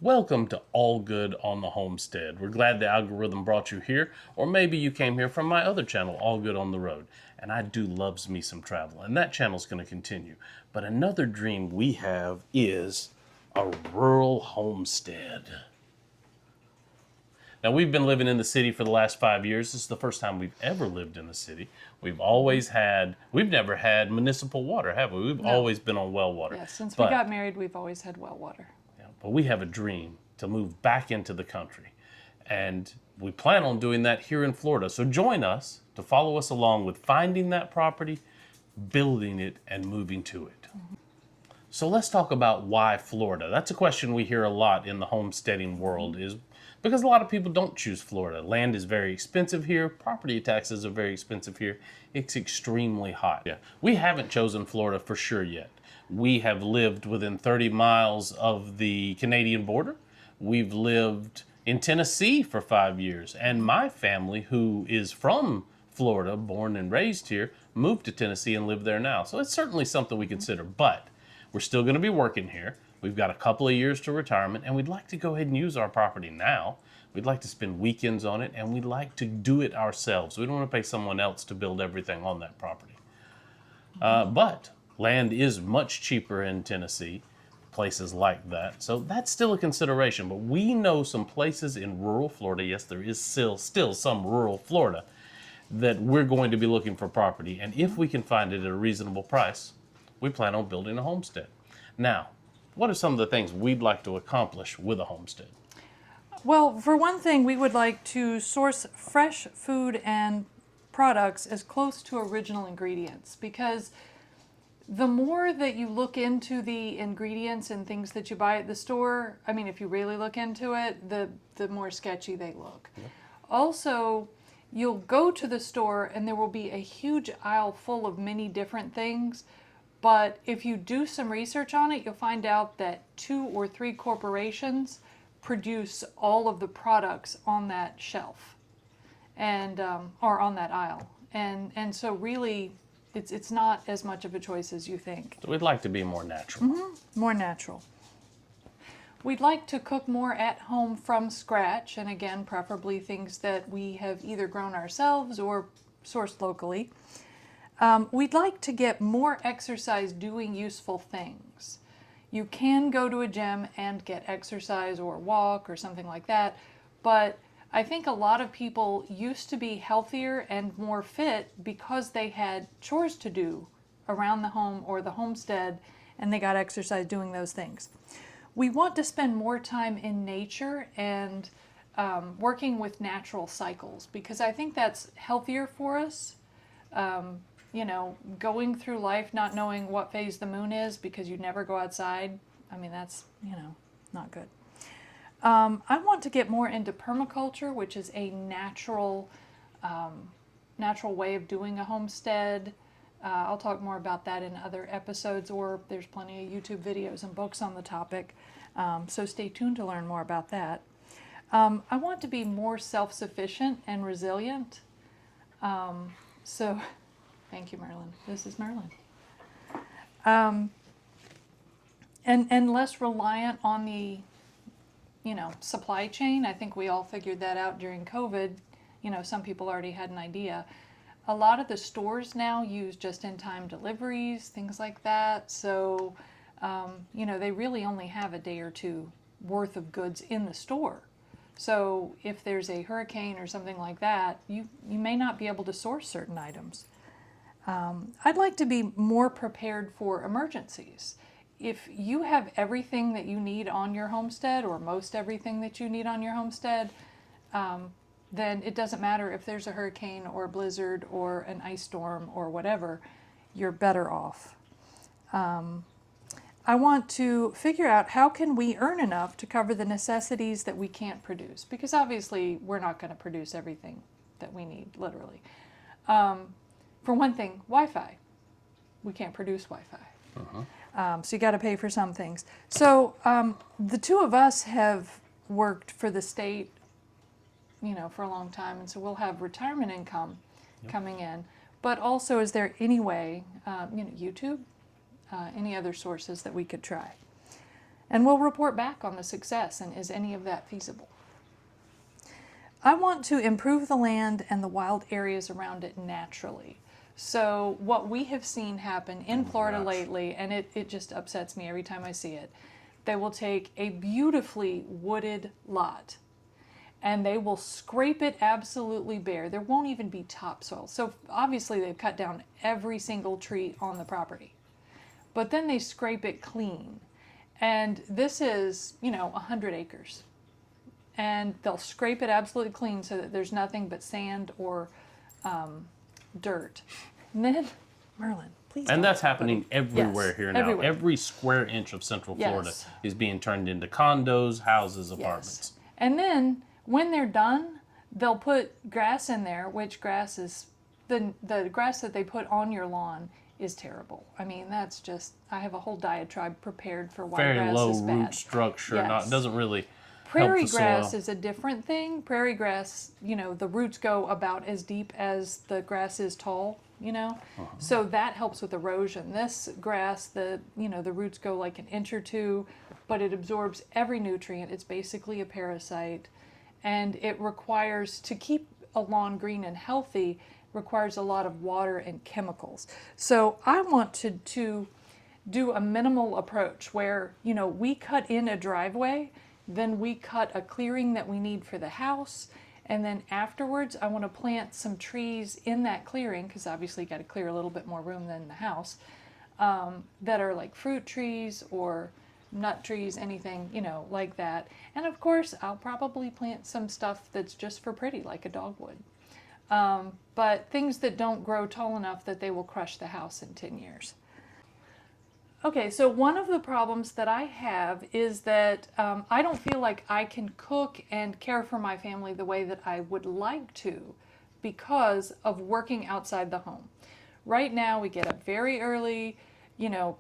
Welcome to Allgood on the Homestead. We're glad the algorithm brought you here, or maybe you came here from my other channel, Allgood on the Road. And I do loves me some travel, and that channel's going to continue. But another dream we have is a rural homestead. Now, we've been living in the city for the last 5 years. This is the first time we've ever lived in the city. We've never had municipal water, have we? We've No. always been on well water. Yeah, since we got married, we've always had well water. But we have a dream to move back into the country. And we plan on doing that here in Florida. So join us to follow us along with finding that property, building it, and moving to it. So let's talk about why Florida. That's a question we hear a lot in the homesteading world, is because a lot of people don't choose Florida. Land is very expensive here. Property taxes are very expensive here. It's extremely hot. Yeah. We haven't chosen Florida for sure yet. We have lived within 30 miles of the Canadian border. We've lived in Tennessee for 5 years. And my family, who is from Florida, born and raised here, moved to Tennessee and live there now. So it's certainly something we consider. But we're still going to be working here. We've got a couple of years to retirement, and we'd like to go ahead and use our property now. We'd like to spend weekends on it, and we'd like to do it ourselves. We don't want to pay someone else to build everything on that property. But land is much cheaper in Tennessee, places like that. So that's still a consideration. But we know some places in rural Florida, yes, there is still some rural Florida, that we're going to be looking for property. And if we can find it at a reasonable price, we plan on building a homestead. Now, what are some of the things we'd like to accomplish with a homestead? Well, for one thing, we would like to source fresh food and products as close to original ingredients, because the more that you look into the ingredients and things that you buy at the store, I mean, if you really look into it, the more sketchy they look. Yeah. Also, you'll go to the store and there will be a huge aisle full of many different things. But if you do some research on it, you'll find out that 2 or 3 corporations produce all of the products on that shelf and or on that aisle. And so really, it's not as much of a choice as you think. So we'd like to be more natural. More natural. We'd like to cook more at home from scratch, and again, preferably things that we have either grown ourselves or sourced locally. We'd like to get more exercise doing useful things. You can go to a gym and get exercise or walk or something like that, but I think a lot of people used to be healthier and more fit because they had chores to do around the home or the homestead, and they got exercise doing those things. We want to spend more time in nature and working with natural cycles, because I think that's healthier for us. You know, going through life not knowing what phase the moon is because you never go outside, I mean, that's, not good. I want to get more into permaculture, which is a natural way of doing a homestead. I'll talk more about that in other episodes, or there's plenty of YouTube videos and books on the topic. So stay tuned to learn more about that. I want to be more self-sufficient and resilient. Thank you, Merlin. This is Merlin. And less reliant on the, supply chain. I think we all figured that out during COVID. Some people already had an idea. A lot of the stores now use just-in-time deliveries, things like that. So, they really only have a day or two worth of goods in the store. So if there's a hurricane or something like that, you may not be able to source certain items. I'd like to be more prepared for emergencies. If you have everything that you need on your homestead, or most everything that you need on your homestead, then it doesn't matter if there's a hurricane or a blizzard or an ice storm or whatever, you're better off. I want to figure out how can we earn enough to cover the necessities that we can't produce, because obviously we're not going to produce everything that we need, literally. For one thing, Wi-Fi. We can't produce Wi-Fi. So you got to pay for some things. So the two of us have worked for the state, for a long time, and so we'll have retirement income coming in. But also, is there any way, YouTube, any other sources that we could try? And we'll report back on the success and is any of that feasible. I want to improve the land and the wild areas around it naturally. So what we have seen happen in Florida lately, and it just upsets me every time I see it, they will take a beautifully wooded lot and they will scrape it absolutely bare. There won't even be topsoil. So obviously they've cut down every single tree on the property. But then they scrape it clean. And this is, 100 acres. And they'll scrape it absolutely clean so that there's nothing but sand or dirt. And then, Merlin, please. And that's happening everywhere Yes, here now. everywhere. Every square inch of Central Florida Yes. is being turned into condos, houses, apartments. Yes. And then when they're done, they'll put grass in there, which grass is the grass that they put on your lawn is terrible. I mean, that's just, I have a whole diatribe prepared for why Very grass low is bad. root structure. Yes. Doesn't really Prairie help the grass soil. is a different thing. Prairie grass, the roots go about as deep as the grass is tall, So that helps with erosion. This grass, the roots go like an inch or two, but it absorbs every nutrient. It's basically a parasite. And it requires, to keep a lawn green and healthy, requires a lot of water and chemicals. So I want to do a minimal approach where, we cut in a driveway, then we cut a clearing that we need for the house, and then afterwards I want to plant some trees in that clearing, because obviously you got to clear a little bit more room than the house, that are like fruit trees or nut trees, anything, like that. And of course, I'll probably plant some stuff that's just for pretty, like a dogwood. But things that don't grow tall enough that they will crush the house in 10 years. Okay, so one of the problems that I have is that I don't feel like I can cook and care for my family the way that I would like to because of working outside the home. Right now, we get up very early,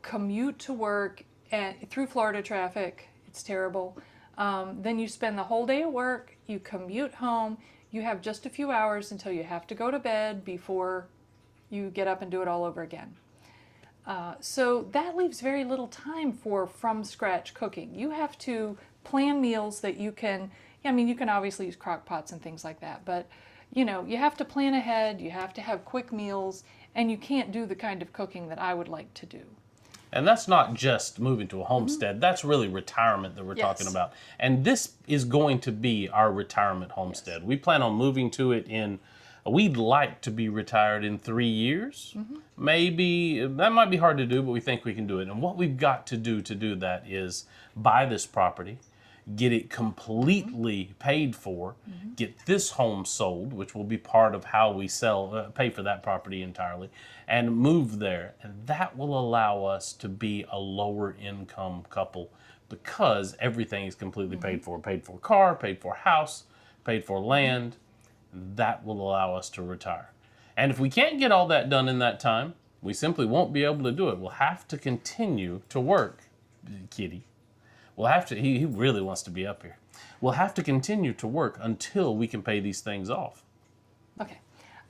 commute to work and through Florida traffic. It's terrible. Then you spend the whole day at work, you commute home, you have just a few hours until you have to go to bed before you get up and do it all over again. So that leaves very little time for from scratch cooking. You have to plan meals that you can, you can obviously use crock pots and things like that, but you have to plan ahead, you have to have quick meals, and you can't do the kind of cooking that I would like to do. And that's not just moving to a homestead. That's really retirement that we're talking about. And this is going to be our retirement homestead. We plan on moving to it we'd like to be retired in 3 years. Maybe, that might be hard to do, but we think we can do it. And what we've got to do that is buy this property, get it completely paid for, get this home sold, which will be part of how we pay for that property entirely, and move there. And that will allow us to be a lower income couple because everything is completely paid for. Paid for car, paid for house, paid for land. That will allow us to retire. And if we can't get all that done in that time, we simply won't be able to do it. We'll have to continue to work, Kitty. We'll have to, he really wants to be up here. We'll have to continue to work until we can pay these things off. Okay.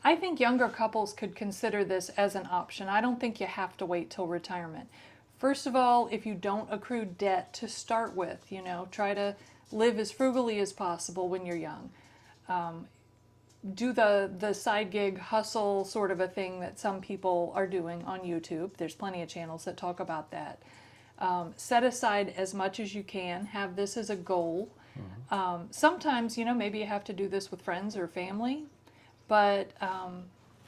I think younger couples could consider this as an option. I don't think you have to wait till retirement. First of all, if you don't accrue debt to start with, try to live as frugally as possible when you're young. Do the side gig hustle sort of a thing that some people are doing on YouTube. There's plenty of channels that talk about that. Set aside as much as you can. Have this as a goal. Sometimes, maybe you have to do this with friends or family, but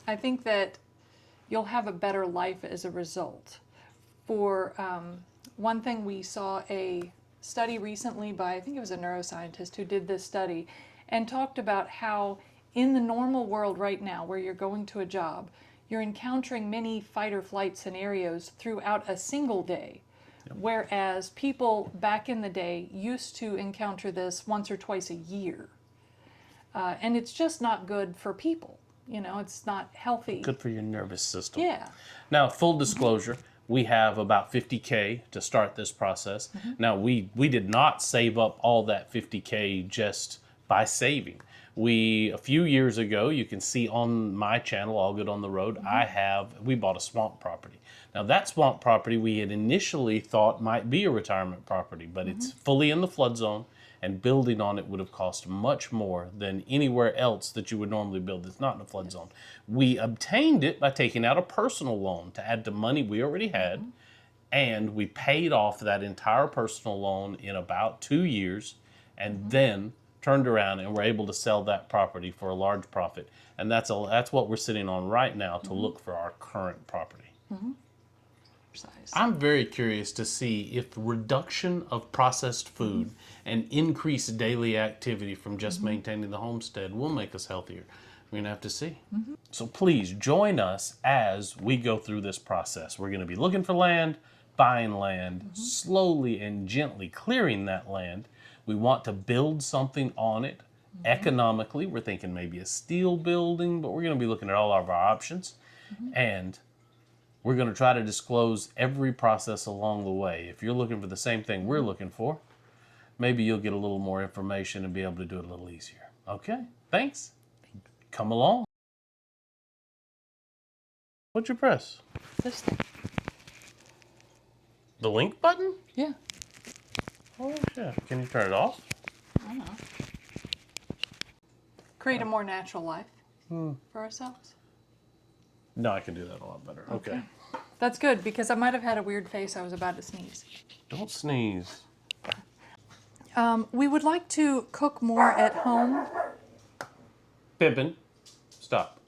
I think that you'll have a better life as a result. For one thing, we saw a study recently by, I think it was a neuroscientist who did this study and talked about how in the normal world right now, where you're going to a job, you're encountering many fight or flight scenarios throughout a single day. Yep. Whereas people back in the day used to encounter this once or twice a year. And it's just not good for people. It's not healthy. Good for your nervous system. Yeah. Now, full disclosure, we have about $50K to start this process. Now, we did not save up all that $50K just by saving. A few years ago, you can see on my channel, Allgood on the Road, we bought a swamp property. Now that swamp property we had initially thought might be a retirement property, but it's fully in the flood zone, and building on it would have cost much more than anywhere else that you would normally build that's not in a flood zone. We obtained it by taking out a personal loan to add to money we already had, and we paid off that entire personal loan in about 2 years, and then turned around and were able to sell that property for a large profit. And that's what we're sitting on right now to look for our current property. I'm very curious to see if reduction of processed food and increased daily activity from just maintaining the homestead will make us healthier. We're going to have to see. So please join us as we go through this process. We're going to be looking for land, buying land, slowly and gently clearing that land. We want to build something on it economically. We're thinking maybe a steel building, but we're going to be looking at all of our options. And we're going to try to disclose every process along the way. If you're looking for the same thing we're looking for, maybe you'll get a little more information and be able to do it a little easier. Okay, thanks. Come along. What'd you press? This thing. The link button? Yeah. Oh, shit. Can you turn it off? I don't know. Create a more natural life for ourselves. No, I can do that a lot better. Okay. That's good, because I might have had a weird face. I was about to sneeze. Don't sneeze. We would like to cook more at home. Pippin, stop.